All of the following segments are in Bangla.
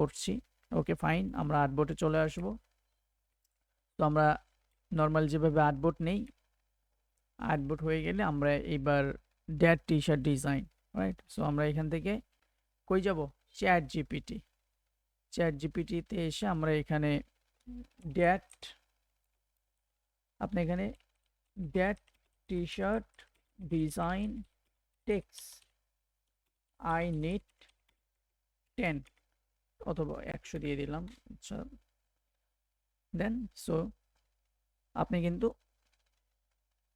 করছি। ওকে ফাইন, আমরা আর্টবোর্ডে চলে আসব। তো আমরা নর্মাল যেভাবে আর্টবোর্ড নেই, আর্টবোর্ড হয়ে গেলে আমরা এবার that T-shirt design, right? So আমরা এখান থেকে কই যাব? Chat GPT. চ্যাট জিপিটিতে এসে আমরা এখানে ড্যাট, আপনি এখানে that T-shirt design text I need 10 অথবা 100 দিয়ে দিলাম। আচ্ছা, দেন সো আপনি কিন্তু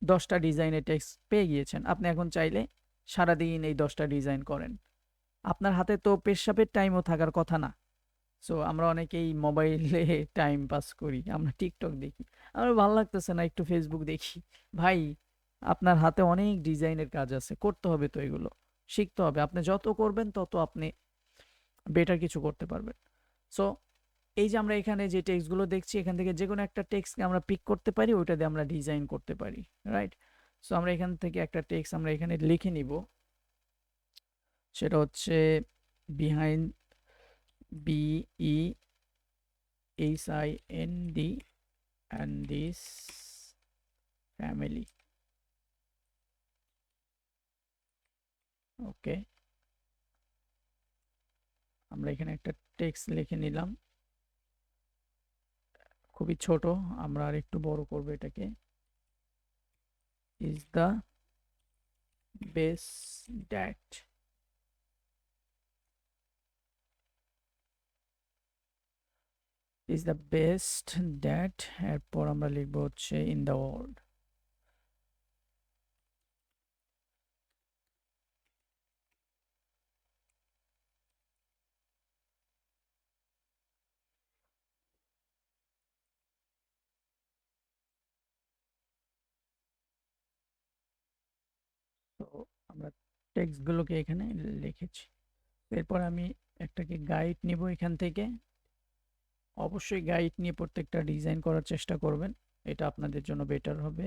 10টা ডিজাইনের টেক্সট পেয়ে গিয়েছেন। আপনি এখন চাইলে সারাদিন এই 10টা ডিজাইন করেন। আপনার হাতে তো পেশাবের টাইমও থাকার কথা না। সো আমরা অনেকেই মোবাইলে টাইম পাস করি, আমরা টিকটক দেখি, আমার ভালো লাগতেছে না একটু ফেসবুক দেখি। ভাই, আপনার হাতে অনেক ডিজাইনের কাজ আছে, করতে হবে তো, এগুলো শিখতে হবে। আপনি যত করবেন তত আপনি বেটার কিছু করতে পারবেন। সো এই যে আমরা এখানে যে টেক্সটগুলো দেখছি, এখান থেকে যে কোনো একটা টেক্সটকে আমরা পিক করতে পারি, ওইটা দিয়ে আমরা ডিজাইন করতে পারি, রাইট? সো আমরা এখান থেকে একটা টেক্সট আমরা এখানে লিখে নিব, সেটা হচ্ছে behind, BEHIND and this family. ওকে, আমরা এখানে একটা টেক্সট লিখে নিলাম, খুবই ছোট, আমরা আর একটু বড় করব এটাকে। Is the best that, is the best that, এরপর আমরা লিখবো হচ্ছে ইন দ্য ওয়ার্ল্ড। তো আমরা টেক্সটগুলোকে এখানে লিখেছি। এরপর আমি একটাকে গাইড নিব এখান থেকে। অবশ্যই গাইড নিয়ে প্রত্যেকটা ডিজাইন করার চেষ্টা করবেন, এটা আপনাদের জন্য বেটার হবে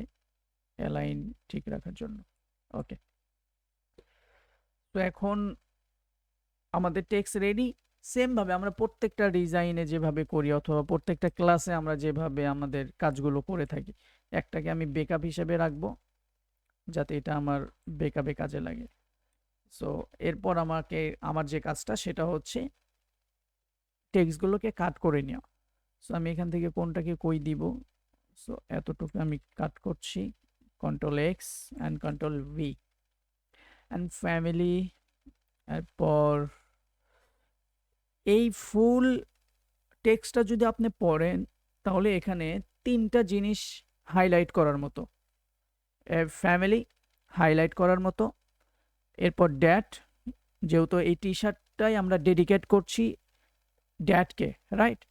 অ্যালাইন ঠিক রাখার জন্য। ওকে, তো এখন আমাদের টেক্সট রেডি। সেমভাবে আমরা প্রত্যেকটা ডিজাইনে যেভাবে করি অথবা প্রত্যেকটা ক্লাসে আমরা যেভাবে আমাদের কাজগুলো করে থাকি, একটাকে আমি বেকআপ হিসেবে রাখবো যাতে এটা আমার বেকআপে কাজে লাগে। সো এরপর আমাকে আমার যে কাজটা সেটা হচ্ছে টেক্সটগুলোকে কাট করে নেওয়া। সো আমি এখান থেকে কোনটাকে কই দিব, সো এতটুকু আমি কাট করছি, control x and control V and family. এরপর এই ফুল টেক্সটটা যদি আপনি পড়েন তাহলে এখানে 3টা জিনিস হাইলাইট করার মতো, ফ্যামিলি হাইলাইট করার মতো, এরপর ড্যাট, যেহেতু এই টি শার্টটাই আমরা ডেডিকেট করছি ড্যাটকে, রাইট?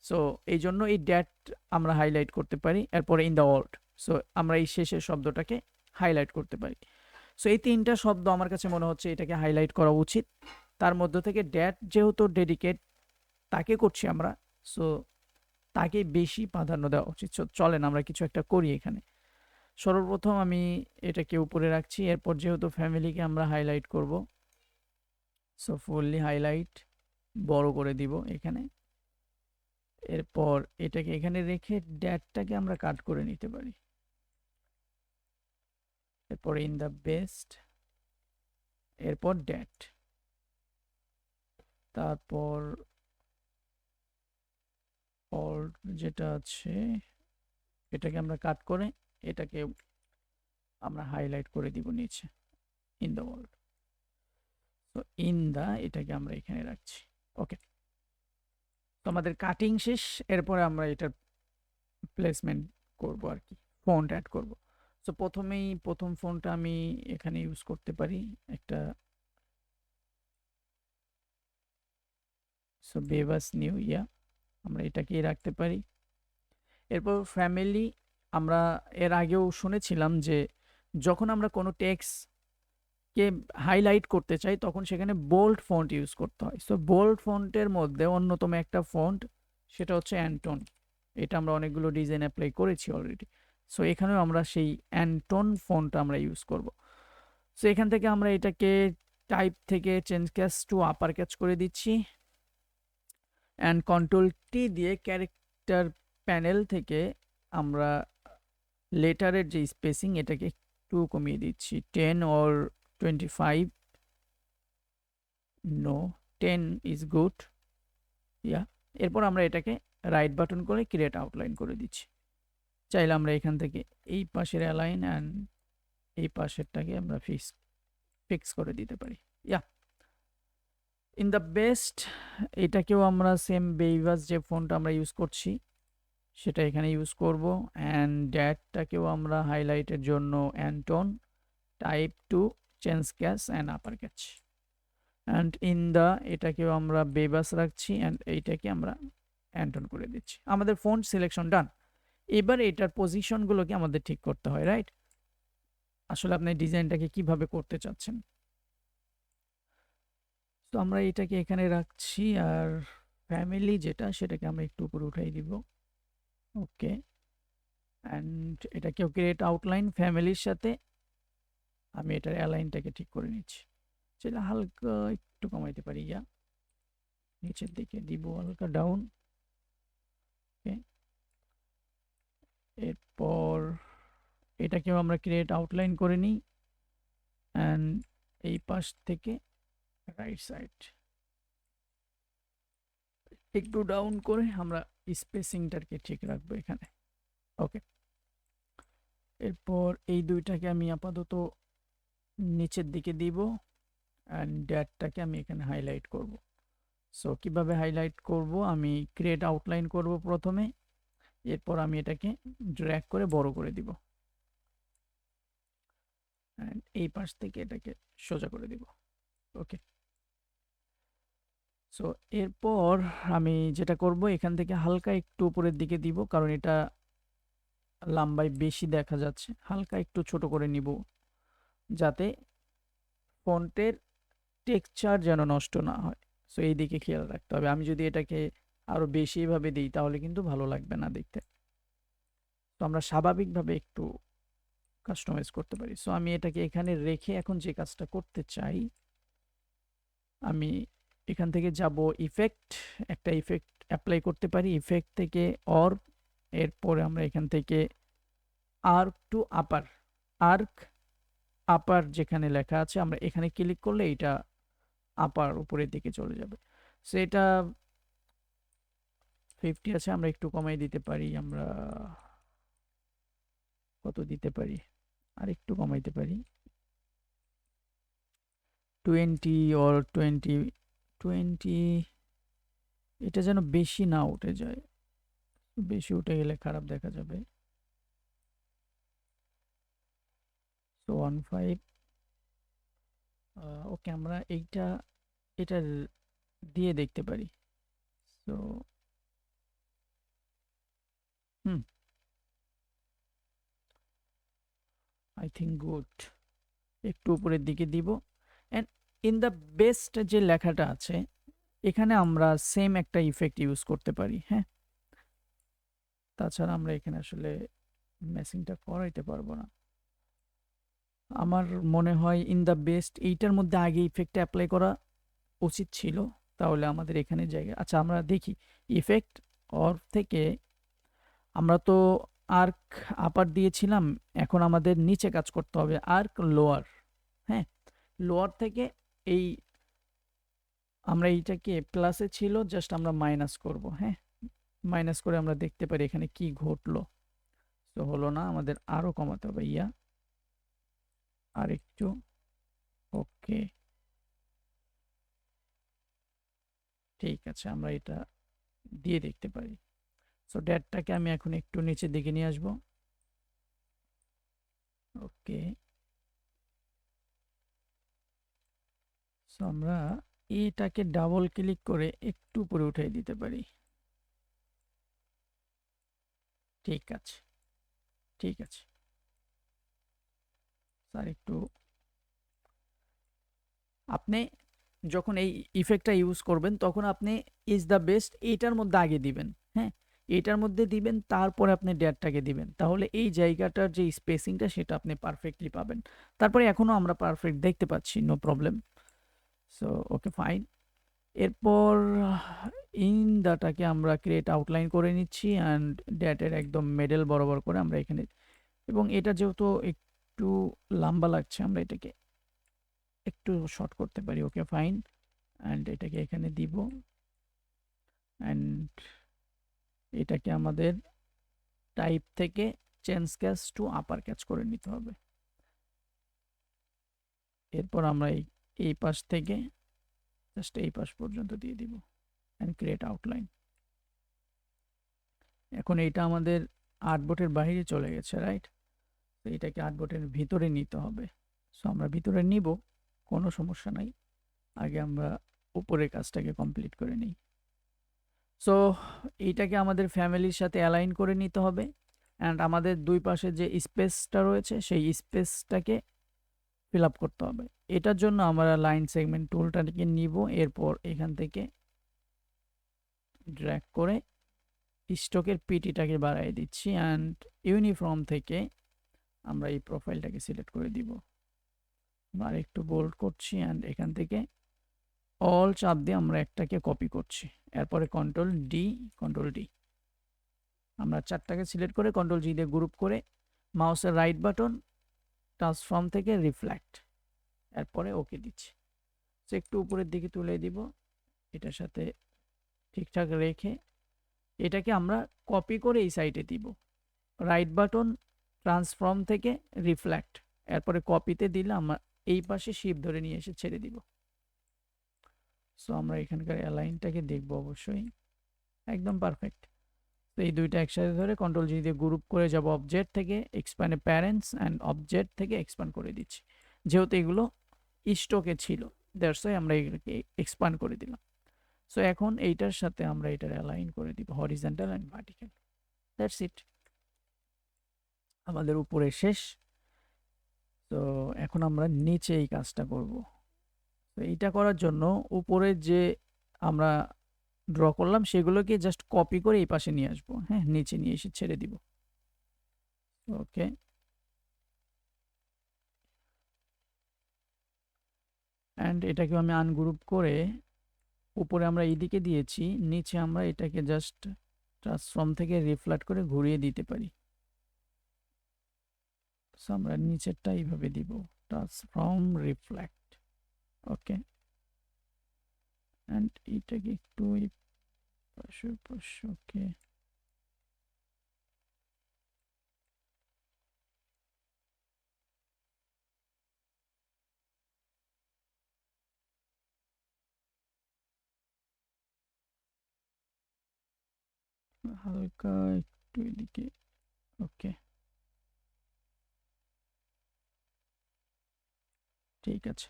সো এই জন্য এই ড্যাট আমরা হাইলাইট করতে পারি। এরপরে ইন দ্য ওয়ার্ল্ড, সো আমরা এই শেষের শব্দটাকে হাইলাইট করতে পারি। সো এই 3টা শব্দ আমার কাছে মনে হচ্ছে এটাকে হাইলাইট করা উচিত। তার মধ্য থেকে ড্যাট যেহেতু ডেডিকেট তাকে করছি আমরা, সো তাকে বেশি প্রাধান্য দেওয়া উচিত। চলেন আমরা কিছু একটা করি এখানে। সর্বপ্রথম আমি এটাকে উপরে রাখছি, এরপর যেহেতু ফ্যামিলিকে আমরা হাইলাইট করব, সো ফুললি হাইলাইট বড় করে দিব এখানে। এরপর এটাকে এখানে রেখে ড্যাটটাকে আমরা কাট করে নিতে পারি। এরপর ইন দ্য বেস্ট, এরপর ড্যাট, তারপর অল যেটা আছে এটাকে আমরা কাট করে এটাকে আমরা হাইলাইট করে দিব নিচে, ইন দ্য ওয়ার্ল্ড। তো ইন দা এটাকে আমরা এখানে রাখছি। ওকে, তো আমাদের কাটিং শেষ। এরপরে আমরা এটার প্লেসমেন্ট করব আর কি, ফন্ট অ্যাড করব। সো প্রথমেই প্রথম ফন্টটা আমি এখানে ইউজ করতে পারি একটা, সো বেবাস নিউ ইয়া, আমরা এটাকেই রাখতে পারি। এরপর ফ্যামিলি, আমরা এর আগেও শুনেছিলাম যে যখন আমরা কোনো টেক্সট কে হাইলাইট করতে চাই তখন সেখানে বোল্ড ফন্ট ইউজ করতে হয়। সো বোল্ড ফন্টের মধ্যে অন্যতম একটা ফন্ট সেটা হচ্ছে অ্যান্টন। এটা আমরা অনেকগুলো ডিজাইন অ্যাপ্লাই করেছি অলরেডি। সো এখানেও আমরা সেই অ্যান্টন ফন্ট আমরা ইউজ করব। সো এখান থেকে আমরা এটাকে টাইপ থেকে change case to upper catch করে দিচ্ছি। অ্যান্ড কন্ট্রোল টি দিয়ে ক্যারেক্টার প্যানেল থেকে আমরা লেটারের যে স্পেসিং এটাকে একটু কমিয়ে দিচ্ছি 10 or 25 no 10 is good yeah এরপর আমরা এটাকে রাইট বাটন করে ক্রিয়েট আউটলাইন করে দিচ্ছি চাইলে আমরা এখান থেকে এই পাশের অ্যালাইন অ্যান্ড এই পাশেরটাকে আমরা ফিক্স করে দিতে পারি ইয়া ইন দ্য বেস্ট এটাকেও আমরা সেম বেইভাস যে ফন্ট আমরা ইউজ করছি সেটা এখানে ইউজ করব অ্যান্ড ড্যাটটাকেও আমরা হাইলাইটের জন্য Anton type to change cash and upper case and in the এটাকেও আমরা বেবাস রাখছি অ্যান্ড এইটাকে আমরা অ্যান্টন করে দিচ্ছি আমাদের ফন্ট সিলেকশন ডান এবার এটার পজিশনগুলোকে আমাদের ঠিক করতে হয় রাইট আসলে আপনি ডিজাইনটাকে কিভাবে করতে চাচ্ছেন তো আমরা এটাকে এখানে রাখছি আর ফ্যামিলি যেটা সেটাকে আমরা একটু উপরে উঠাই দিব ওকে অ্যান্ড এটাকেও ক্রিয়েট আউটলাইন ফ্যামিলির সাথে আমি এটার অ্যালাইনটাকে ঠিক করে নিচ্ছি সেটা হালকা একটু কমাইতে পারি ইয়া নিচের দিকে দিব হালকা ডাউন ওকে এরপর এটাকেও আমরা ক্রিয়েট আউটলাইন করে নিই অ্যান্ড এই পাশ থেকে রাইট সাইড একটু ডাউন করে আমরা স্পেসিংটাকে ঠিক রাখবো এখানে ওকে এরপর এই দুইটাকে আমি আপাতত নিচের দিকে দিব অ্যান্ড ড্যাটটাকে আমি এখানে হাইলাইট করব সো কিভাবে হাইলাইট করব আমি ক্রিয়েট আউটলাইন করব প্রথমে এরপর আমি এটাকে ড্র্যাগ করে বড় করে দিব অ্যান্ড এই পাশ থেকে এটাকে সোজা করে দিব ওকে সো এরপর আমি যেটা করব এখান থেকে হালকা একটু উপরের দিকে দিব কারণ এটা লম্বায় বেশি দেখা যাচ্ছে হালকা একটু ছোট করে নিব যাতে ফন্টের টেক্সচার যেন নষ্ট না হয় সো এই দিকে খেয়াল রাখতে হবে আমি যদি এটাকে আরো বেশি ভাবে দিই তাহলে কিন্তু ভালো লাগবে না দেখতে তো আমরা স্বাভাবিকভাবে একটু কাস্টমাইজ করতে পারি সো আমি এটাকে এখানে রেখে এখন যে কাজটা করতে চাই আমি এখান থেকে যাব ইফেক্ট একটা ইফেক্ট অ্যাপ্লাই করতে পারি ইফেক্ট থেকে অর এরপরে আমরা এখান থেকে আর্ক টু আপার যেখানে লেখা আছে আমরা এখানে ক্লিক করলে এটা আপার উপরের দিকে চলে যাবে সো এটা 50 আছে আমরা একটু কমাই দিতে পারি আমরা কত দিতে পারি আর একটু কমাইতে পারি 20 or 20 এটা যেন বেশি না উঠে যায় বেশি উঠে গেলে খারাপ দেখা যাবে সো 15 ওকে আমরা এটা দিয়ে দেখতে পারি সো আই থিঙ্ক গুড একটু উপরের দিকে দিব অ্যান্ড ইন দ্য বেস্ট যে লেখাটা আছে এখানে আমরা সেম একটা ইফেক্ট ইউজ করতে পারি হ্যাঁ তাছাড়া আমরা এখানে আসলে ম্যাচিংটা করাইতে পারবো না আমার মনে হয় ইন দ্য বেস্ট এইটার মধ্যে আগে ইফেক্টটা অ্যাপ্লাই করা উচিত ছিল তাহলে আমাদের এখানে জায়গা আচ্ছা আমরা দেখি ইফেক্ট অর থেকে আমরা তো আর্ক আপার দিয়েছিলাম এখন আমাদের নিচে কাজ করতে হবে আর্ক লোয়ার হ্যাঁ লোয়ার থেকে এই আমরা এইটাকে প্লাসে ছিল জাস্ট আমরা মাইনাস করব হ্যাঁ মাইনাস করে আমরা দেখতে পারি এখানে কি ঘটলো তো হলো না আমাদের আরো কমাতে হবে ইয়া আর একটু ওকে ঠিক আছে আমরা এটা দিয়ে দেখতে পারি সো ড্যাটটাকে আমি এখন একটু নিচের দিকে নিয়ে আসবো ওকে সো আমরা এটাকে ডাবল ক্লিক করে একটু উপরে উঠিয়ে দিতে পারি ঠিক আছে ঠিক আছে স্যার একটু আপনি যখন এই ইফেক্টটা ইউজ করবেন তখন আপনি ইজ দ্য বেস্ট এইটার মধ্যে আগে দিবেন হ্যাঁ এইটার মধ্যে দিবেন তারপরে আপনি ড্যাটটাকে দিবেন তাহলে এই জায়গাটার যে স্পেসিংটা সেটা আপনি পারফেক্টলি পাবেন তারপরে এখনো আমরা পারফেক্ট দেখতে পাচ্ছি no problem so okay fine এরপর ইন ডাটাকে আমরা ক্রিয়েট আউটলাইন করে নিচ্ছি অ্যান্ড ড্যাটের একদম মিডল বরাবর করে আমরা এখানে, এবং এটা যেহেতু একটু লম্বা লাগছে আমরা এটাকে একটু শর্ট করতে পারি। ওকে ফাইন, অ্যান্ড এটাকে এখানে দিব অ্যান্ড এটাকে আমাদের টাইপ থেকে change case to upper catch করে নিতে হবে। এরপর আমরা এই পাশ থেকে জাস্ট এই পাশ পর্যন্ত দিয়ে দিব অ্যান্ড ক্রিয়েট আউটলাইন। এখন এইটা আমাদের আর্টবোর্ডের বাইরে চলে গেছে, রাইট? তো এটাকে আর্টবোর্ডের ভিতরে নিতে হবে। সো আমরা ভিতরে নিব, কোনো সমস্যা নাই। আগে আমরা উপরের কাজটাকে কমপ্লিট করে নিই। সো এইটাকে আমাদের ফ্যামিলির সাথে অ্যালাইন করে নিতে হবে অ্যান্ড আমাদের দুই পাশে যে স্পেসটা রয়েছে সেই স্পেসটাকে ফিল আপ করতে হবে। এটার জন্য আমরা লাইন সেগমেন্ট টুলটাকে নিব, এরপর এখান থেকে ড্র্যাগ করে স্ট্রোকের পিটিটাকে বাড়াই দিচ্ছি অ্যান্ড ইউনিফর্ম থেকে আমরা এই প্রোফাইলটাকে সিলেক্ট করে দিব। আর একটু বোল্ড করছি অ্যান্ড এখান থেকে অল চাপ দিয়ে আমরা একটাকে কপি করছি। এরপরে কন্ট্রোল ডি আমরা চারটাকে সিলেক্ট করে কন্ট্রোল জি দিয়ে গ্রুপ করে মাউসের রাইট বাটন ট্রান্সফর্ম থেকে রিফ্লেক্ট, এরপরে ওকে দিচ্ছি। সো একটু উপরের দিকে তুলে দিব, এটার সাথে ঠিকঠাক রেখে এটাকে আমরা কপি করে এই সাইডে দিব। রাইট বাটন ট্রান্সফর্ম থেকে রিফ্লেক্ট, এরপরে কপিতে দিলে আমরা এই পাশে শিফট ধরে নিয়ে এসে ছেড়ে দিব। সো আমরা এখানকার অ্যালাইনটাকে দেখব, অবশ্যই একদম পারফেক্ট। তো এই দুইটা একসাথে ধরে কন্ট্রোল জি দিয়ে গ্রুপ করে যাব অবজেক্ট থেকে এক্সপ্যান্ড প্যারেন্টস অ্যান্ড অবজেক্ট থেকে এক্সপ্যান্ড করে দিচ্ছি। যেহেতু এগুলো স্টকে ছিল দ্যাটস ওয়াই আমরা এগুলোকে এক্সপ্যান্ড করে দিলাম। সো এখন এইটার সাথে আমরা এটার অ্যালাইন করে দিব horizontal and vertical. That's it, আমাদের উপরে শেষ। তো এখন আমরা নিচে এই কাজটা করব। তো এইটা করার জন্য উপরে যে আমরা ড্র করলাম সেগুলোকে জাস্ট কপি করে এই পাশে নিয়ে আসবো, হ্যাঁ, নিচে নিয়ে এসে ছেড়ে দিব। ওকে, অ্যান্ড এটাকে আমি আনগ্রুপ করে উপরে আমরা এইদিকে দিয়েছি, নিচে আমরা এটাকে জাস্ট ট্রান্সফর্ম থেকে রিফ্লেক্ট করে ঘুরিয়ে দিতে পারি। সো আমরা নিচেরটা এইভাবে দিব, ট্রান্সফর্ম রিফ্লেক্ট। ওকে, অ্যান্ড এটাকে একটু পাশে ওকে। হালকা একটু এদিকে, ওকে, ঠিক আছে।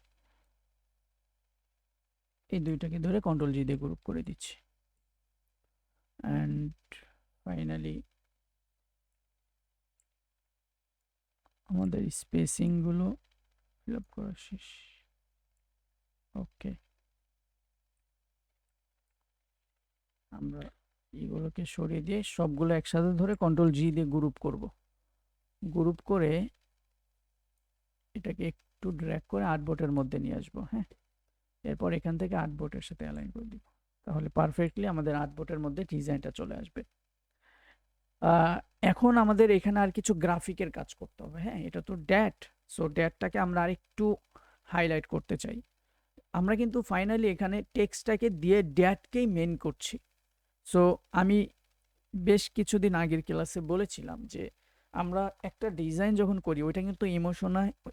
এই দুইটাকে ধরে কন্ট্রোল জি দিয়ে গ্রুপ করে দিচ্ছি অ্যান্ড ফাইনালি আমাদের স্পেসিংগুলো ফিল আপ করা শেষ। ওকে, আমরা এগুলোকে সরিয়ে দিয়ে সবগুলো একসাথে ধরে কন্ট্রোল জি দিয়ে গ্রুপ করব। গ্রুপ করে এটাকে একটু ড্র্যাগ করে আর্টবোর্ডের মধ্যে নিয়ে আসবো, হ্যাঁ। এরপর এখান থেকে আর্টবোর্ডের সাথে অ্যালাইন করে দিব, তাহলে পারফেক্টলি আমাদের আর্টবোর্ডের মধ্যে ডিজাইনটা চলে আসবে। এখন আমাদের এখানে আর কিছু গ্রাফিকের কাজ করতে হবে, হ্যাঁ। এটা তো ড্যাট, সো ড্যাটটাকে আমরা আরেকটু হাইলাইট করতে চাই। আমরা কিন্তু ফাইনালি এখানে টেক্সটটাকে দিয়ে ড্যাটকেই মেন করছি। সো আমি বেশ কিছুদিন আগের ক্লাসে বলেছিলাম যে আমরা একটা ডিজাইন যখন করি ওইটা কিন্তু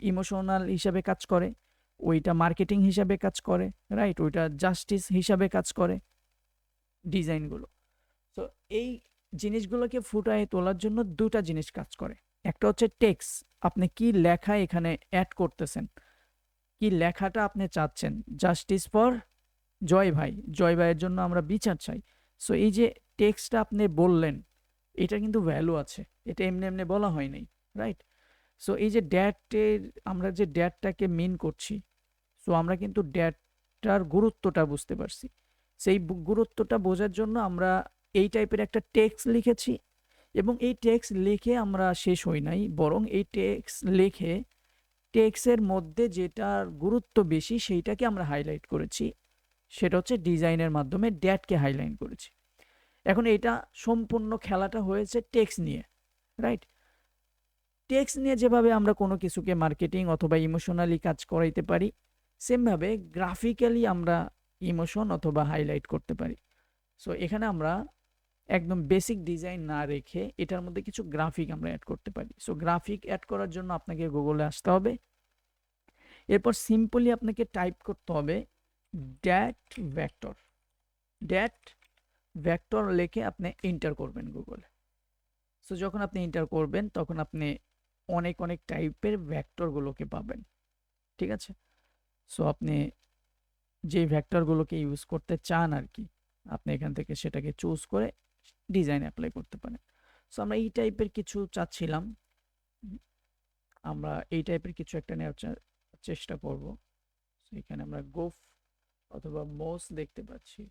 ইমোশনাল হিসাবে কাজ করে, ওইটা মার্কেটিং হিসাবে কাজ করে, রাইট, ওইটা জাস্টিস হিসাবে কাজ করে ডিজাইনগুলো। তো এই জিনিসগুলোকে ফুটায় তোলার জন্য দুটা জিনিস কাজ করে। একটা হচ্ছে টেক্সট, আপনি কি লেখা এখানে অ্যাড করতেছেন, কি লেখাটা আপনি চাচ্ছেন। জাস্টিস ফর জয় ভাইয়ের জন্য আমরা বিচার চাই। সো এই যে টেক্সটটা আপনি বললেন এটা কিন্তু ভ্যালু আছে, এটা এমনি এমনি বলা হয় নাই, রাইট। সো এই যে ড্যাটের আমরা যে ড্যাটটাকে মিন করছি, সো আমরা কিন্তু ড্যাটটার গুরুত্বটা বুঝতে পারছি। সেই গুরুত্বটা বোঝার জন্য আমরা এই টাইপের একটা টেক্সট লিখেছি, এবং এই টেক্সট লিখে আমরা শেষ হই নাই, বরং এই টেক্সট লিখে টেক্সটের মধ্যে যেটার গুরুত্ব বেশি সেইটাকে আমরা হাইলাইট করেছি, সেটা হচ্ছে ডিজাইনের মাধ্যমে ড্যাটকে হাইলাইট করেছি। এখন এটা সম্পূর্ণ খেলাটা হয়েছে টেক্সট নিয়ে, রাইট? টেক্সট নিয়ে যেভাবে আমরা কোনো কিছুকে মার্কেটিং অথবা ইমোশনালি কাজ করাইতে পারি, সেমভাবে গ্রাফিক্যালি আমরা ইমোশন অথবা হাইলাইট করতে পারি। সো এখানে আমরা একদম বেসিক ডিজাইন না রেখে এটার মধ্যে কিছু গ্রাফিক আমরা অ্যাড করতে পারি। সো গ্রাফিক অ্যাড করার জন্য আপনাকে গুগলে আসতে হবে। এরপর সিম্পলি আপনাকে টাইপ করতে হবে ড্যাট ভেক্টর। ড্যাট ভেক্টর লিখে আপনি এন্টার করবেন গুগলে। সো যখন আপনি এন্টার করবেন তখন আপনি অনেক অনেক টাইপের ভেক্টরগুলোকে পাবেন, ঠিক আছে? সো আপনি যে ভেক্টরগুলোকে ইউজ করতে চান আর কি, আপনি এখান থেকে সেটাকে চুজ করে ডিজাইন অ্যাপ্লাই করতে পারেন। সো আমরা এই টাইপের কিছু চাচ্ছিলাম, আমরা এই টাইপের কিছু একটা নেওয়ার চেষ্টা করব। সো এখানে আমরা গোফ অথবা মোস দেখতে পাচ্ছি।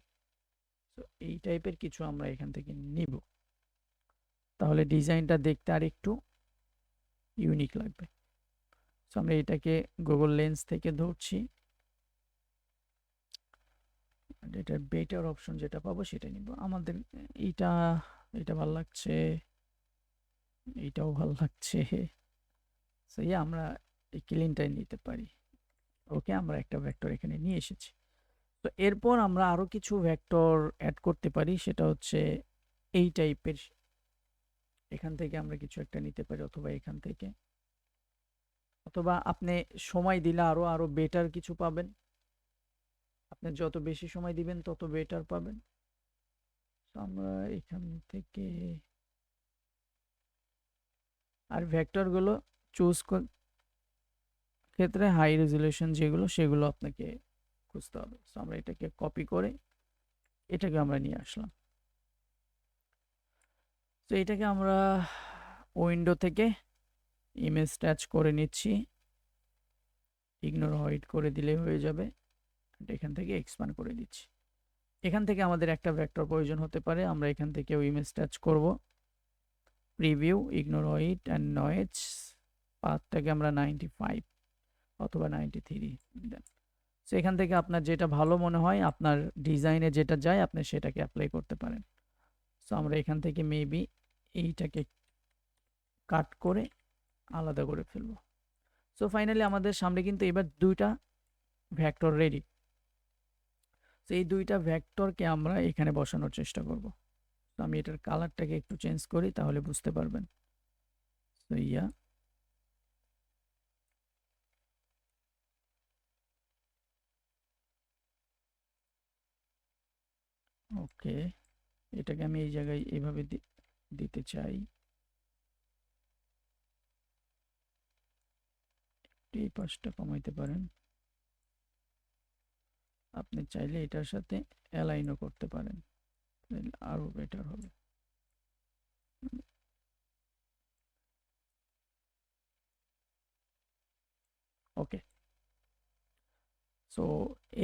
সো এই টাইপের কিছু আমরা এখান থেকে নিব, তাহলে ডিজাইনটা দেখতে আর একটু ইউনিক লাগবে। সো আমরা এটাকে গুগল লেন্স থেকে ধরছি, এটার বেটার অপশন যেটা পাবো সেটা নিব। আমাদের এটা এটা ভালো লাগছে, এইটাও ভালো লাগছে। সো আমরা এই ক্লিনটাই নিতে পারি। ওকে, আমরা একটা ভেক্টর এখানে নিয়ে এসেছি। তো এরপর আমরা আরো কিছু ভেক্টর অ্যাড করতে পারি, সেটা হচ্ছে এই টাইপের। এখান থেকে আমরা কিছু একটা নিতে পারি, অথবা এখান থেকে, অথবা আপনি সময় দিলে আরো আরো বেটার কিছু পাবেন। আপনি যত বেশি সময় দিবেন তত বেটার পাবেন। তো আমরা এখান থেকে আর ভেক্টরগুলো চুজ ক্ষেত্রে হাই রেজুলেশন যেগুলো সেগুলো আপনাকে খুঁজতে হবে। সো আমরা এটাকে কপি করে এটাকে আমরা নিয়ে আসলাম। তো এটাকে আমরা উইন্ডো থেকে ইমেজ টাচ করে নিচ্ছি, ইগনোর হোয়াইট করে দিলে হয়ে যাবে। এখান থেকে এক্সপ্যান্ড করে দিচ্ছি। এখান থেকে আমাদের একটা ভেক্টর প্রয়োজন হতে পারে, আমরা এখান থেকে ইমেজ টাচ করব, preview, ignore white and noise, পাথটাকে আমরা 95 অথবা 93 দেন। সো এখান থেকে আপনার যেটা ভালো মনে হয়, আপনার ডিজাইনে যেটা যায় আপনি সেটাকে অ্যাপ্লাই করতে পারেন। সো আমরা এখান থেকে মেবি এইটাকে কাট করে আলাদা করে ফেলবো। সো ফাইনালি আমাদের সামনে কিন্তু এবার দুইটা ভেক্টর রেডি। তো এই দুইটা ভেক্টরকে আমরা এখানে বসানোর চেষ্টা করব। তো আমি এটার কালারটাকে একটু চেঞ্জ করি, তাহলে বুঝতে পারবেন। সো ওকে, এটাকে আমি এই জায়গায় এইভাবে দিতে চাই। এই পাশটা কমাইতে পারেন, আপনি চাইলে এটার সাথে অ্যালাইনও করতে পারেন, আরো বেটার হবে। ওকে, সো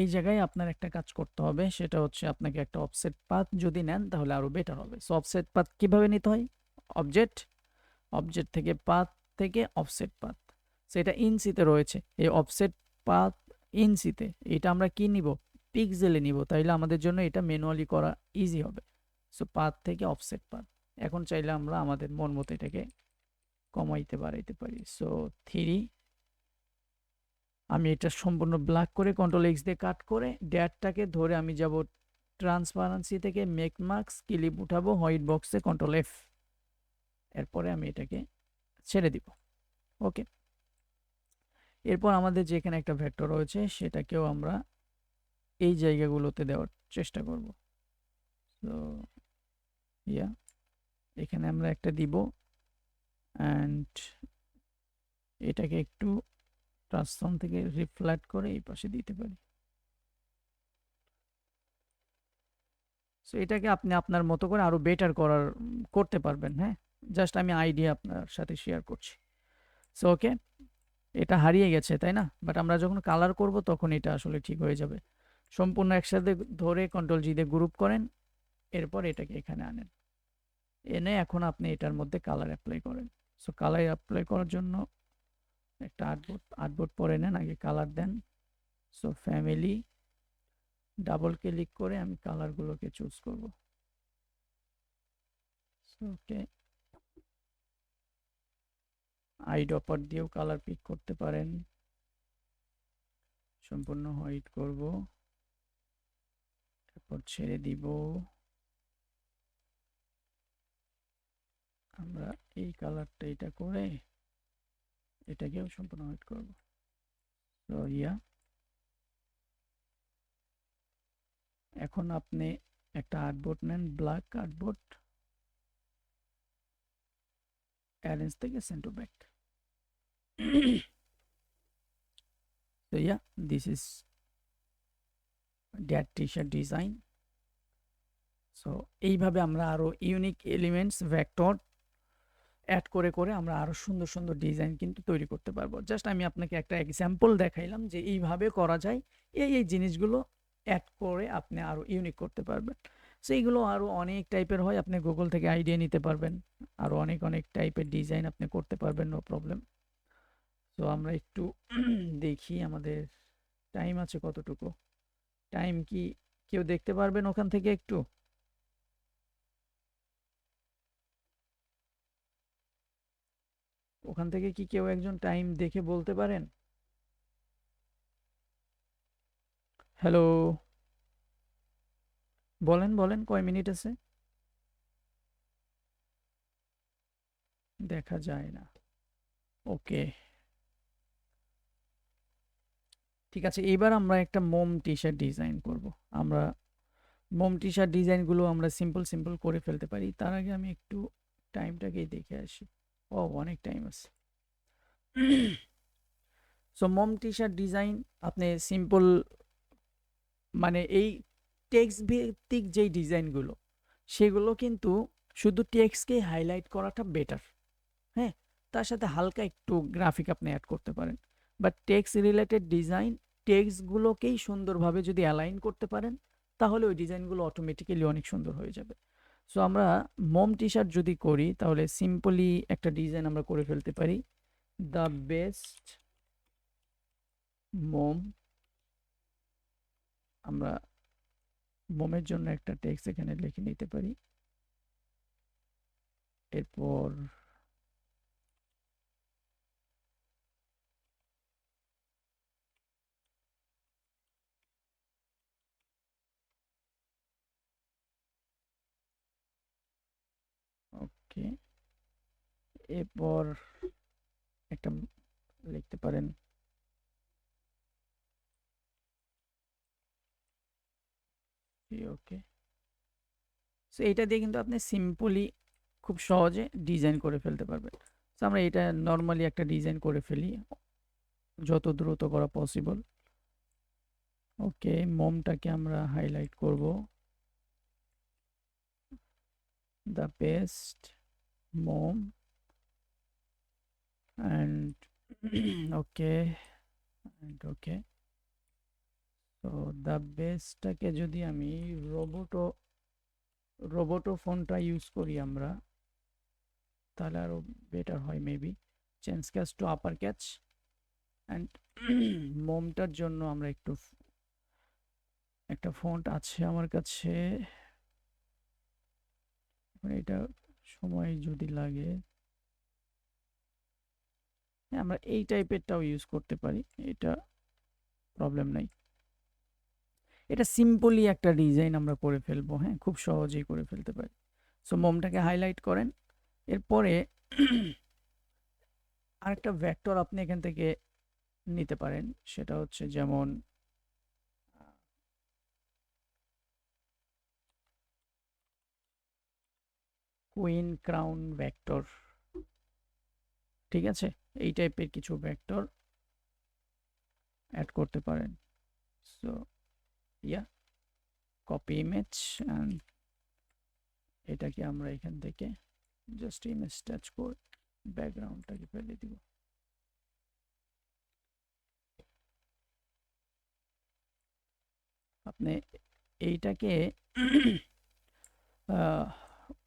এই জায়গায় আপনার একটা কাজ করতে হবে, সেটা হচ্ছে আপনাকে একটা অফসেট পাথ যদি নেন তাহলে আরো বেটার হবে। সো অফসেট পাথ কিভাবে নিতে হয়? অবজেক্ট, অবজেক্ট থেকে পাথ থেকে অফসেট পাথ। সো এটা ইঞ্চিতে রয়েছে, এই অফসেট পাথ ইঞ্চিতে। এটা আমরা কি নিব? পিক্সেলে নিব, তাইলে আমাদের জন্য এটা ম্যানুয়ালি করা ইজি হবে। সো পাথ থেকে অফসেট পাথ। এখন চাইলে আমরা আমাদের মন মতো এটাকে কমাইতে বাড়াইতে পারি। সো 3, আমি এটা সম্পূর্ণ ব্ল্যাক করে কন্ট্রোল এক্স দিয়ে কাট করে ড্যাটটাকে ধরে আমি যাব ট্রান্সপারেন্সি থেকে মেক মার্কস, ক্লিপ উঠাবো, হোয়াইট বক্সে কন্ট্রোল এফ, এরপরে আমি এটাকে ছেড়ে দিব। ওকে, এরপর আমাদের যেখানে একটা ভেক্টর রয়েছে সেটাকেও আমরা এই জায়গাগুলোতে দেওয়ার চেষ্টা করব। তো এখানে আমরা একটা দিব, অ্যান্ড এটাকে একটু ট্রান্সফর্ম থেকে রিফ্লেক্ট করে এই পাশে দিতে পারি। সো এটাকে আপনি আপনার মতো করে আরো বেটার করতে পারবেন। হ্যাঁ, জাস্ট আমি আইডিয়া আপনার সাথে শেয়ার করছি। সো ওকে, এটা হারিয়ে গেছে তাই না, বাট আমরা যখন কালার করব তখন এটা আসলে ঠিক হয়ে যাবে। সম্পূর্ণ একসাথে ধরে কন্ট্রোল জি দিয়ে গ্রুপ করেন, এরপর এটাকে এখানে আনেন, এনে এখন আপনি এটার মধ্যে কালার অ্যাপ্লাই করেন। সো কালার অ্যাপ্লাই করার জন্য একটা আর্টবোর্ড পরে নেন, আগে কালার দেন। সো ফ্যামিলি, ডাবল ক্লিক করে আমি কালারগুলোকে চুজ করব। ওকে, আইড্রপার দিয়েও কালার পিক করতে পারেন। সম্পূর্ণ হোয়াইট করব, তারপর ছেড়ে দিব। আমরা এই কালারটা এটা করে এটাকেও সম্পূর্ণ হোয়াইট করব। তো এখন আপনি একটা আর্টবোর্ড নেন, ব্ল্যাক আর্টবোর্ড, অ্যারেঞ্জ থেকে send to back. So yeah, this is that t-shirt design. So এইভাবে আমরা আরো ইউনিক এলিমেন্টস ভেক্টর অ্যাড করে করে আমরা আরো সুন্দর সুন্দর ডিজাইন কিন্তু তৈরি করতে পারবো। জাস্ট আমি আপনাকে একটা এক্সাম্পল দেখাইলাম যে এইভাবে করা যায়। এই জিনিসগুলো অ্যাড করে আপনি আরো ইউনিক করতে পারবেন। সো এইগুলো আরো অনেক টাইপের হয়, আপনি গুগল থেকে আইডিয়া নিতে পারবেন, আরো অনেক অনেক টাইপের ডিজাইন আপনি করতে পারবেন, নো প্রবলেম। তো আমরা একটু দেখি আমাদের টাইম আছে কতটুকু। টাইম কি কেউ দেখতে পারবেন ওখান থেকে একটু? ওখান থেকে কি কেউ একজন টাইম দেখে বলতে পারেন? হ্যালো, বলেন বলেন, কয় মিনিট আছে? দেখা যায় না। ওকে, ঠিক আছে। এবার আমরা একটা মোম টি শার্ট ডিজাইন করব। আমরা মোম টি শার্ট ডিজাইনগুলো আমরা সিম্পল সিম্পল করে ফেলতে পারি। তার আগে আমি একটু টাইমটাকেই দেখে আসি। ও, অনেক টাইম আছে। সো মোম টি শার্ট ডিজাইন আপনি সিম্পল, মানে এই টেক্সট ভিত্তিক যেই ডিজাইনগুলো সেগুলো কিন্তু শুধু টেক্সটকে হাইলাইট করাটা বেটার। হ্যাঁ, তার সাথে হালকা একটু গ্রাফিক আপনি অ্যাড করতে পারেন। বাট টেক্সট রিলেটেড ডিজাইন, টেক্সটগুলোকেই সুন্দরভাবে যদি অ্যালাইন করতে পারেন তাহলে ওই ডিজাইনগুলো অটোমেটিক্যালি অনেক সুন্দর হয়ে যাবে। সো আমরা মোম টি শার্ট যদি করি তাহলে সিম্পলি একটা ডিজাইন আমরা করে ফেলতে পারি, দ্য বেস্ট মোম। আমরা মোমের জন্য একটা টেক্সট এখানে লিখে নিতে পারি। এরপর ওকে, এরপর একটা লিখতে পারেন ওকে। সো এটা দিয়ে কিন্তু আপনি সিম্পলি খুব সহজে ডিজাইন করে ফেলতে পারবেন। সো আমরা এটা নর্মালি একটা ডিজাইন করে ফেলি যত দ্রুত করা পসিবল। ওকে, মোমটাকে আমরা হাইলাইট করব, দ্য বেস্ট মোম, অ্যান্ড ওকে অ্যান্ড ওকে। তো দ্য বেস্টটাকে যদি আমি রোবোটো ফন্টটা ইউজ করি আমরা, তাহলে আরো বেটার হয় maybe. Change case to upper case, and মোমটার জন্য আমরা একটা ফন্ট আছে আমার কাছে, এটা সময় যদি লাগে আমরা এই টাইপেরটাও ইউজ করতে পারি, এটা প্রবলেম নাই। এটা সিম্পলি একটা ডিজাইন আমরা করে ফেলবো, হ্যাঁ, খুব সহজেই করে ফেলতে পারি। সো মোমটাকে হাইলাইট করেন, এরপরে আরেকটা ভেক্টর আপনি এখান থেকে নিতে পারেন, সেটা হচ্ছে যেমন কুইন ক্রাউন ভেক্টর, ঠিক আছে, এই টাইপের কিছু ভেক্টর অ্যাড করতে পারেন। So yeah, copy image, and এটাকে আমরা এখান থেকে জাস্ট ইমেজ টাচ করে ব্যাকগ্রাউন্ডটাকে ফেলে দিব। আপনি এইটাকে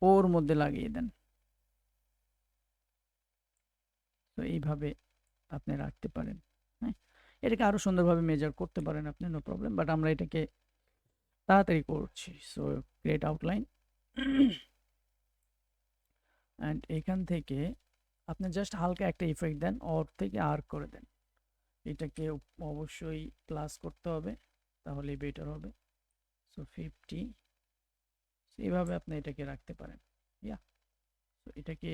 ওর মধ্যে লাগিয়ে দেন। তো এইভাবে আপনি রাখতে পারেন। হ্যাঁ, এটাকে আরো সুন্দরভাবে মেজার করতে পারেন আপনি, নো প্রবলেম। বাট আমরা এটাকে তাড়াতাড়ি করছি। সো ক্রিয়েট আউটলাইন অ্যান্ড এখান থেকে আপনি জাস্ট হালকা একটা ইফেক্ট দেন, অর থেকে আর করে দেন। এটাকে অবশ্যই প্লাস করতে হবে, তাহলেই বেটার হবে। সো 50, এইভাবে আপনি এটাকে রাখতে পারেন। ইয়া, তো এটাকে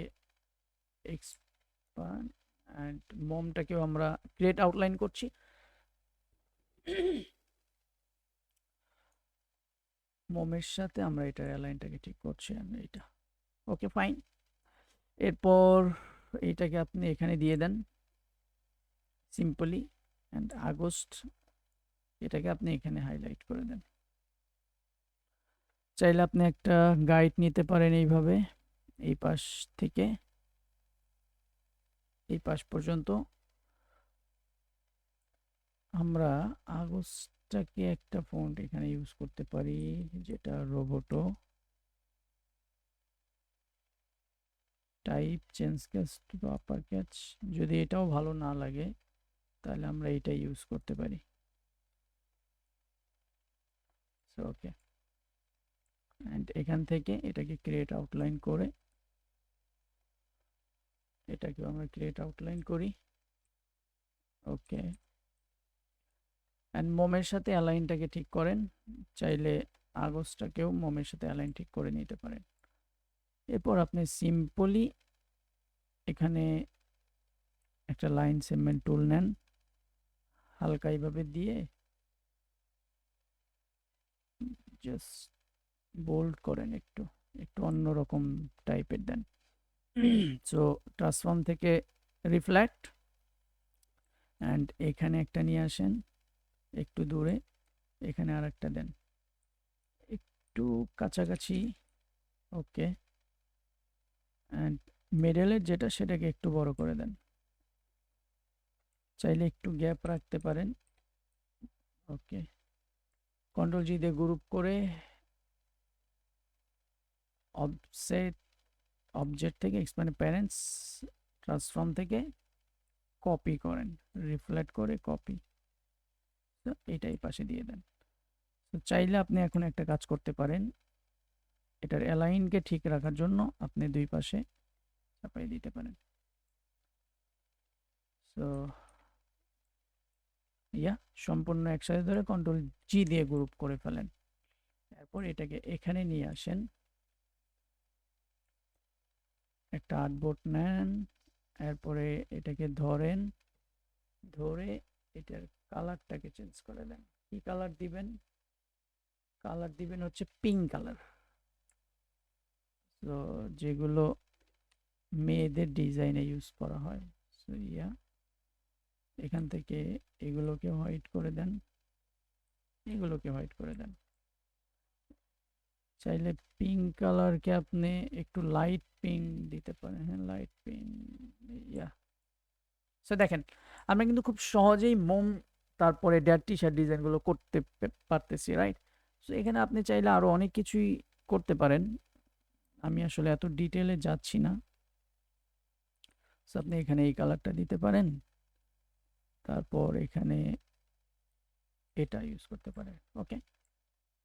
এক্সপান্ড অ্যান্ড মমটাকেও আমরা ক্রিয়েট আউটলাইন করছি। মমের সাথে আমরা এটার অ্যালাইনটাকে ঠিক করছি, এটা ওকে ফাইন। এরপর এইটাকে আপনি এখানে দিয়ে দেন সিম্পলি, অ্যান্ড আগস্ট এটাকে আপনি এখানে হাইলাইট করে দেন। চাইলে আপনি একটা গাইড নিতে পারেন এইভাবে, এই পাশ থেকে এই পাশ পর্যন্ত। আমরা আগস্টটাকে একটা ফন্ট এখানে ইউজ করতে পারি, যেটা Roboto type change case to upper case. যদি এটাও ভালো না লাগে তাহলে আমরা এটা ইউজ করতে পারি। সো ওকে, অ্যান্ড এখান থেকে এটাকে ক্রিয়েট আউটলাইন করে এটাকেও আমরা ক্রিয়েট আউটলাইন করি। ওকে, অ্যান্ড মোমের সাথে অ্যালাইনটাকে ঠিক করেন। চাইলে আগস্টটাকেও মোমের সাথে অ্যালাইন ঠিক করে নিতে পারেন। এরপর আপনি সিম্পলি এখানে একটা লাইন সেগমেন্ট টুল নেন, হালকা এইভাবে দিয়ে জাস্ট বোল্ড করেন, একটু একটু অন্যরকম টাইপের দেন। সো ট্রান্সফর্ম থেকে রিফ্লেক্ট, অ্যান্ড এখানে একটা নিয়ে আসেন একটু দূরে, এখানে আর একটা দেন একটু কাছাকাছি। ওকে, অ্যান্ড মিডলের যেটা সেটাকে একটু বড় করে দেন, চাইলে একটু গ্যাপ রাখতে পারেন। ওকে, কন্ট্রোল জি দিয়ে গ্রুপ করে অবসেট অবজেক্ট থেকে এক্সপ্যান্ড প্যারেন্টস ট্রান্সফর্ম থেকে কপি করেন, রিফ্লেক্ট করে কপি, তো এটাই পাশে দিয়ে দেন। তো চাইলে আপনি এখন একটা কাজ করতে পারেন, এটার অ্যালাইনকে ঠিক রাখার জন্য আপনি দুই পাশে চাপাই দিতে পারেন। সো ইয়া, সম্পূর্ণ একসাথে ধরে কন্ট্রোল জি দিয়ে গ্রুপ করে ফেলেন। এরপর এটাকে এখানে নিয়ে আসেন, একটা আর্টবোর্ড নেন, এরপরে এটাকে ধরেন, ধরে এটার কালারটাকে চেঞ্জ করে দেন। কি কালার দিবেন? কালার দিবেন হচ্ছে পিঙ্ক কালার। তো যেগুলো মেয়েদের ডিজাইনে ইউজ করা হয়। সো ইয়া, এখান থেকে এগুলোকে হোয়াইট করে দেন, এগুলোকে হোয়াইট করে দেন। চাইলে পিঙ্ক কালারকে আপনি একটু লাইট পিঙ্ক দিতে পারেন। হ্যাঁ, লাইট পিঙ্ক, ইয়া। সো দেখেন, আমরা কিন্তু খুব সহজেই মোম তারপরে ড্যাড টি শার্ট ডিজাইনগুলো করতে পারতেছি, রাইট? সো এখানে আপনি চাইলে আরও অনেক কিছুই করতে পারেন, আমি আসলে এত ডিটেলে যাচ্ছি না। সো আপনি এখানে এই কালারটা দিতে পারেন, তারপর এখানে এটা ইউজ করতে পারেন। ওকে,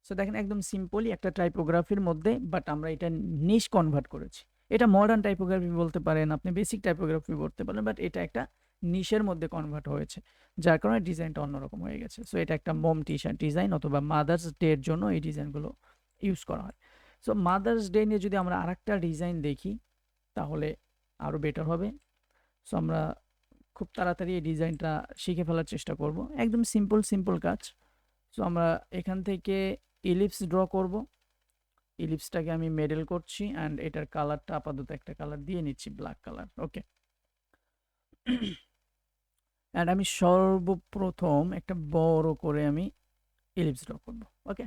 সো দেখেন একদম সিম্পলি একটা টাইপোগ্রাফির মধ্যে, বাট আমরা এটা নিশ কনভার্ট করেছি। এটা মডার্ন টাইপোগ্রাফি বলতে পারেন, আপনি বেসিক টাইপোগ্রাফি বলতে পারেন, বাট এটা একটা নিশের মধ্যে কনভার্ট হয়েছে, যার কারণে ডিজাইনটা অন্যরকম হয়ে গেছে। সো এটা একটা মোম টি শার্ট ডিজাইন অথবা মাদার্স ডের জন্য এই ডিজাইনগুলো ইউজ করা হয়। সো মাদার্স ডে নিয়ে যদি আমরা আরেকটা ডিজাইন দেখি তাহলে আরও বেটার হবে। সো আমরা খুব তাড়াতাড়ি এই ডিজাইনটা শিখে ফেলার চেষ্টা করব, একদম সিম্পল সিম্পল কাজ। সো আমরা এখান থেকে ইলিপস ড্র করব, ইলিপসটাকে আমি মেডেল করছি, অ্যান্ড এটার কালারটা আপাতত একটা কালার দিয়ে নিচ্ছি, ব্ল্যাক কালার। ওকে, অ্যান্ড আমি সর্বপ্রথম একটা বড় করে আমি ইলিপস ড্র করব। ওকে,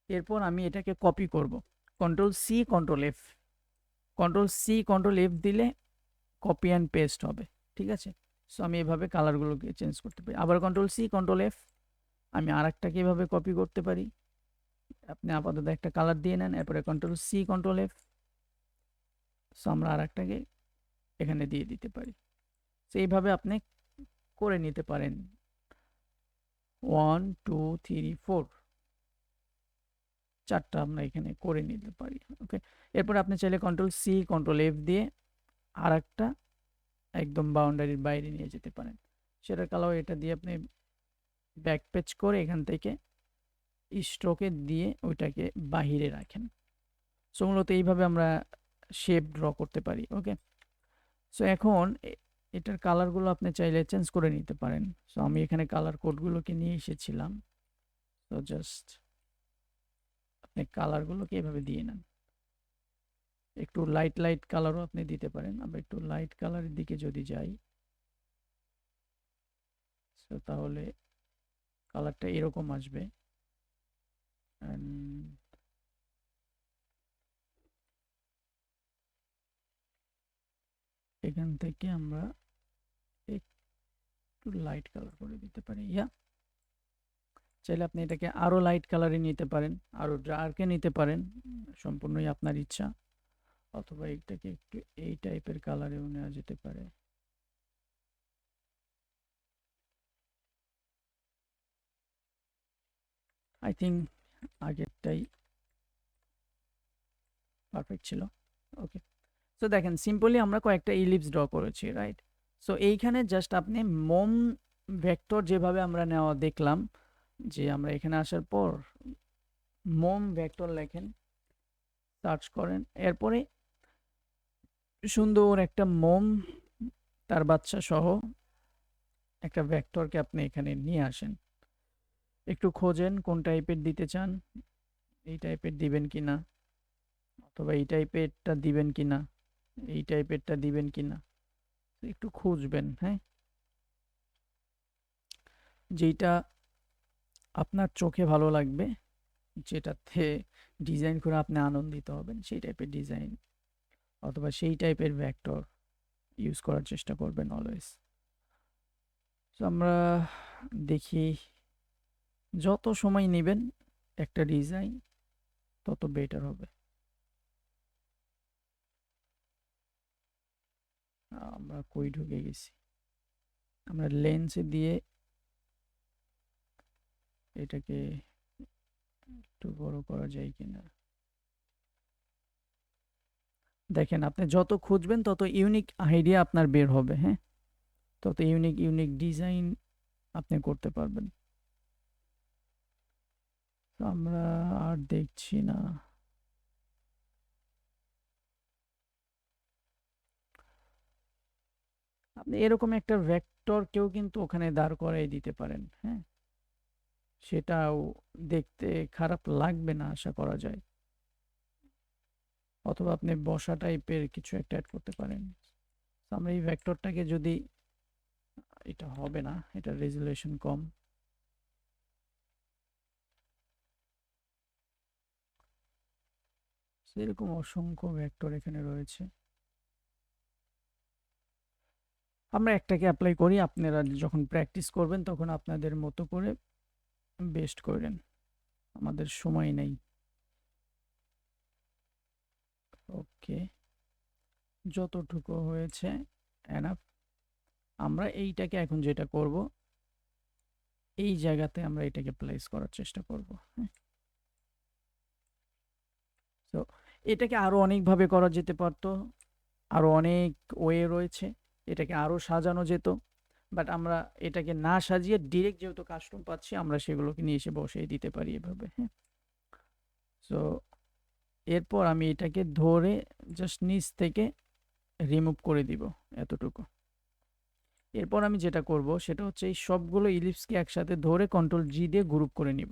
এরপর আমি এটাকে কপি করব, control C control F, control C control F দিলে কপি অ্যান্ড পেস্ট হবে, ঠিক আছে? সো আমি এভাবে কালারগুলোকে চেঞ্জ করতে পারি। আবার কন্ট্রোল সি কন্ট্রোল এফ, আমি আরেকটাকে এভাবে কপি করতে পারি। আপনি আপাতত একটা কালার দিয়ে নেন, এরপরে control C control F, so আমরা আরেকটাকে এখানে দিয়ে দিতে পারি। সো এইভাবে আপনি করে নিতে পারেন। 1 2 3 4 চারটা আমরা এখানে করে নিতে পারি। ওকে, এরপর আপনি চাইলে কন্ট্রোল সি কন্ট্রোল এফ দিয়ে আর একটা একদম বাউন্ডারির বাইরে নিয়ে যেতে পারেন। সেটা কালার এটা দিয়ে আপনি ব্যাক পেজ করে এখান থেকে স্ট্রোকে দিয়ে ওইটাকে বাহিরে রাখেন। সো মূলত এইভাবে আমরা শেপ ড্র করতে পারি। ওকে, সো এখন এটার কালারগুলো আপনি চাইলে চেঞ্জ করে নিতে পারেন। সো আমি এখানে কালার কোডগুলোকে নিয়ে এসেছিলাম। সো জাস্ট আপনি কালারগুলোকে এভাবে দিয়ে নেন। একটু লাইট লাইট কালারও আপনি দিতে পারেন। আমরা একটু লাইট কালারের দিকে যদি যাই, সো তাহলে কালারটা এরকম আসবে। এখান থেকে আমরা একটু লাইট কালার করে দিতে পারি। চাইলে আপনি এটাকে আরো লাইট কালারে নিতে পারেন, আরো ডার্কে নিতে পারেন, সম্পূর্ণই আপনার ইচ্ছা। অথবা এটাকে একটু এই টাইপের কালারেও নেওয়া যেতে পারে। আই থিঙ্ক আগেরটাই পারফেক্ট ছিল। ওকে, সো দেখেন সিম্পলি আমরা কয়েকটা ইলিপস ড্র করেছি, রাইট? সো এইখানে জাস্ট আপনি মোম ভেক্টর যেভাবে আমরা নেওয়া দেখলাম, যে আমরা এখানে আসার পর মোম ভেক্টর লেখেন, সার্চ করেন, এরপরে সুন্দর একটা মোম তার বাচ্চা সহ একটা ভেক্টরকে আপনি এখানে নিয়ে আসেন। একটু খোঁজেন কোন টাইপের দিতে চান, এই টাইপের দিবেন কিনা, অথবা এই টাইপেরটা দিবেন কিনা, এই টাইপেরটা দিবেন কিনা, একটু খুঁজবেন। হ্যাঁ, যেইটা আপনার চোখে ভালো লাগবে, যেটাতে ডিজাইন করে আপনি আনন্দিত হবেন, সেই টাইপের ডিজাইন অথবা সেই টাইপের ভেক্টর ইউজ করার চেষ্টা করবেন অলওয়েজ। সো আমরা দেখি, যত সময় নেবেন একটা ডিজাইন তত বেটার হবে। আমরা কই ঢুকে গেছি? আমরা লেন্সে দিয়ে এটাকে একটু বড় করা যায় কিনা দেখেন। আপনি যত খুঁজবেন তত ইউনিক আইডিয়া আপনার বের হবে। হ্যাঁ, তত ইউনিক ইউনিক ডিজাইন আপনি করতে পারবেন। তো আমরা আর দেখছি না। আপনি এরকম একটা ভেক্টরকেও কিন্তু ওখানে দাঁড় করাই দিতে পারেন। হ্যাঁ, সেটাও দেখতে খারাপ লাগবে না আশা করা যায়। অথবা আপনি বসা টাইপের কিছু একটা অ্যাড করতে পারেন। তো আমরা এই ভেক্টরটাকে যদি, এটা হবে না, এটা রেজুলেশন কম। সেরকম অসংখ্য ভেক্টর এখানে রয়েছে। আমরা একটাকে অ্যাপ্লাই করি, আপনারা যখন প্র্যাকটিস করবেন তখন আপনাদের মতো করে বেস্ট করেন, আমাদের সময় নেই। ওকে, যতটুকু হয়েছে এনাফ। আমরা এইটাকে এখন যেটা করব, এই জায়গাতে আমরা এটাকে প্লেস করার চেষ্টা করব। হ্যাঁ, তো এটাকে আরো অনেকভাবে করা যেতে পারতো, আরো অনেক ওয়ে রয়েছে, এটাকে আরো সাজানো যেত। বাট আমরা এটাকে না সাজিয়ে ডিরেক্ট যেহেতু কাস্টম পাচ্ছি, আমরা সেগুলোকে নিয়ে এসে বসিয়ে দিতে পারি এভাবে। হ্যাঁ, সো এরপর আমি এটাকে ধরে জাস্ট নিচ থেকে রিমুভ করে দিব এতটুকু। এরপর আমি যেটা করব সেটা হচ্ছে এই সবগুলো ইলিপসকে একসাথে ধরে কন্ট্রোল জি দিয়ে গ্রুপ করে নিব।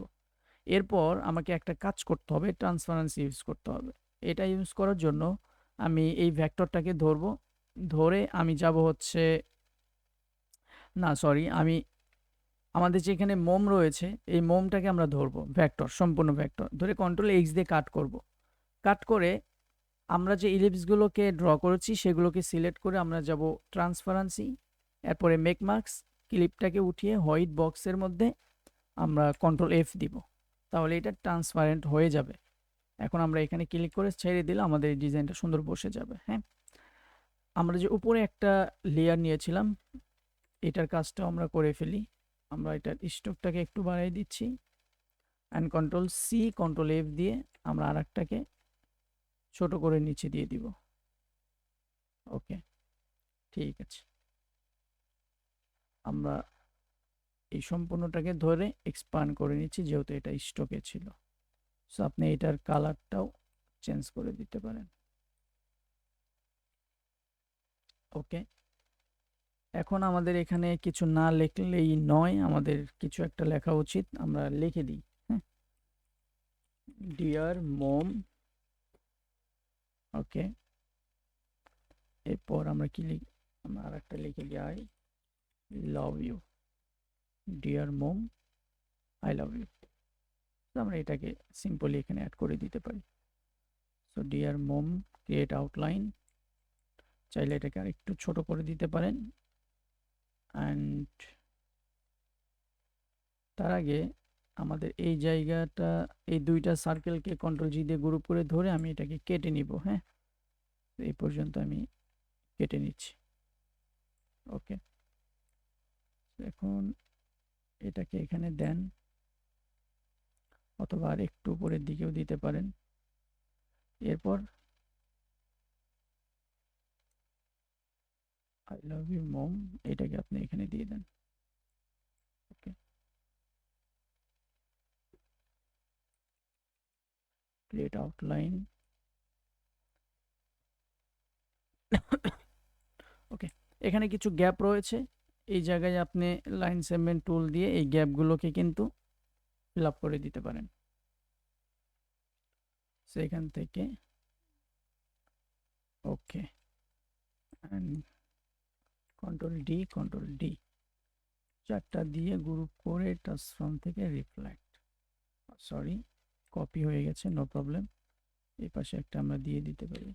এরপর আমাকে একটা কাজ করতে হবে, ট্রান্সপারেন্সি ইউজ করতে হবে। এটা ইউজ করার জন্য আমি এই ভেক্টরটাকে ধরব, ধরে আমি যাব হচ্ছে, না সরি, আমি আমাদের যেখানে মোম রয়েছে এই মোমটাকে আমরা ধরবো ভেক্টর, সম্পূর্ণ ভেক্টর ধরে কন্ট্রোল এক্স দিয়ে কাট করব। কাট করে আমরা যে ইলিপসগুলোকে ড্র করেছি সেগুলোকে সিলেক্ট করে আমরা যাব ট্রান্সপারেন্সি, এরপরে মেক মার্কস, ক্লিপটাকে উঠিয়ে হোয়াইট বক্সের মধ্যে আমরা কন্ট্রোল এফ দিব, তাহলে এটা ট্রান্সপারেন্ট হয়ে যাবে। এখন আমরা এখানে ক্লিক করে ছেড়ে দিলে আমাদের এই ডিজাইনটা সুন্দর বসে যাবে। হ্যাঁ, আমরা যে উপরে একটা লেয়ার নিয়েছিলাম এটার কাজটাও আমরা করে ফেলি। আমরা এটার স্ট্রোকটাকে একটু বাড়াই দিচ্ছি and control C control F দিয়ে আমরা আরেকটাকে ছোট করে নিচে দিয়ে দিব। ওকে, ঠিক আছে। আমরা এই সম্পূর্ণটাকে ধরে এক্সপান্ড করে নিচ্ছি যেহেতু এটা স্টকে ছিল। সো আপনি এটার কালারটাও চেঞ্জ করে দিতে পারেন। ওকে, এখন আমাদের এখানে কিছু না লিখলেই নয়, আমাদের কিছু একটা লেখা উচিত। আমরা লিখে দিই, হ্যাঁ, ডিয়ার মম। ওকে, এরপর আমরা কি লিখি, আমরা আর একটা লিখে দিই, I love you dear mom, I love you. আমরা এটাকে সিম্পলি এখানে অ্যাড করে দিতে পারি। So dear mom, create outline, চাইলে এটাকে আর একটু ছোট করে দিতে পারেন। অ্যান্ড তার আগে আমাদের এই জায়গাটা, এই দুইটা সার্কেলকে কন্ট্রোল জি দিয়ে গ্রুপ করে ধরে আমি এটাকে কেটে নিব। হ্যাঁ, এই পর্যন্ত আমি কেটে নিচ্ছি। ওকে, এখন এটাকে এখানে দেন, অথবা আর একটু উপরের দিকেও দিতে পারেন। এরপর আই লাভ ইউ মম, এটাকে আপনি এখানে দিয়ে দেন। ওকে, ক্রিয়েট আউটলাইন। ওকে, এখানে কিছু গ্যাপ রয়েছে, এই জায়গায় আপনি লাইন সেগমেন্ট টুল দিয়ে এই গ্যাপগুলোকে কিন্তু ফিল আপ করে দিতে পারেন। সেখান থেকে ওকে, কন্ট্রোল ডি চারটা দিয়ে গ্রুপ করে ট্রান্সফর্ম থেকে রিফ্লেক্ট, সরি কপি হয়ে গেছে, নো প্রবলেম। এই পাশে একটা আমরা দিয়ে দিতে পারি।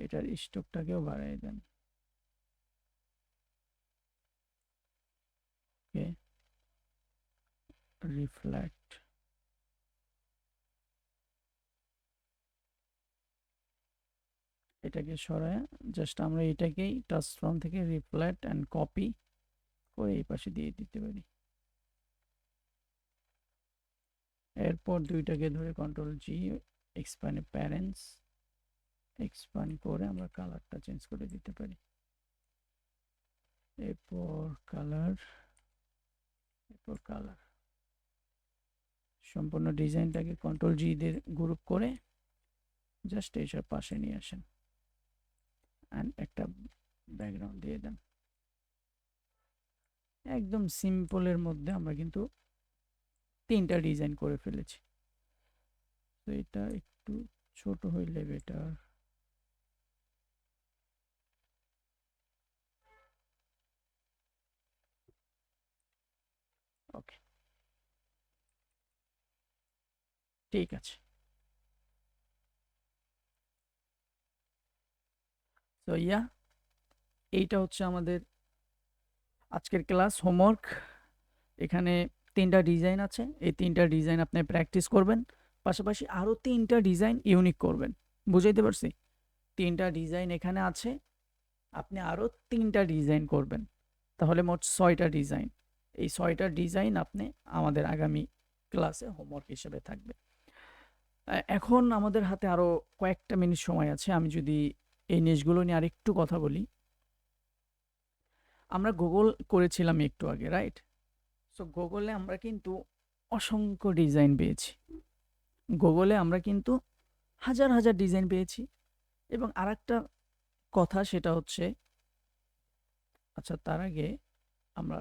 এটার স্টকটাকেও বাড়িয়ে দেন। ওকে, রিফ্লেক্ট, এটাকে সরায় জাস্ট আমরা এটাকেই ট্রান্সফর্ম থেকে রিফ্লেক্ট অ্যান্ড কপি করে এই পাশে দিয়ে দিতে পারি। এরপর দুইটাকে ধরে কন্ট্রোল জি, এক্সপ্যান্ড প্যারেন্টস, এক্সপ্যান্ড করে আমরা কালারটা চেঞ্জ করে দিতে পারি। এরপর কালার, এরপর কালার, সম্পূর্ণ ডিজাইনটাকে কন্ট্রোল জি দিয়ে গ্রুপ করে জাস্ট এইসব পাশে নিয়ে আসেন অ্যান্ড একটা ব্যাকগ্রাউন্ড দিয়ে দেন। একদম সিম্পলের মধ্যে আমরা কিন্তু তিনটা ডিজাইন করে ফেলেছি। তো এটা একটু ছোট হইলে বেটার। ওকে, ঠিক আছে। তো এইটা হচ্ছে আমাদের আজকের ক্লাস হোমওয়ার্ক। এখানে তিনটা ডিজাইন আছে, এই তিনটা ডিজাইন আপনি প্র্যাকটিস করবেন, পাশাপাশি আরও তিনটা ডিজাইন ইউনিক করবেন। বুঝাইতে পারছি? তিনটা ডিজাইন এখানে আছে, আপনি আরও তিনটা ডিজাইন করবেন, তাহলে মোট 6টা ডিজাইন। এই 6টা ডিজাইন আপনি আমাদের আগামী ক্লাসে হোমওয়ার্ক হিসেবে থাকবে। এখন আমাদের হাতে আরও কয়েকটা মিনিট সময় আছে, আমি যদি এই জিনিসগুলো নিয়ে আরেকটু কথা বলি। আমরা গুগল করেছিলাম একটু আগে, রাইট? সো গুগলে আমরা কিন্তু অসংখ্য ডিজাইন পেয়েছি, গুগলে আমরা কিন্তু হাজার হাজার ডিজাইন পেয়েছি। এবং আরেকটা কথা সেটা হচ্ছে, আচ্ছা তার আগে আমরা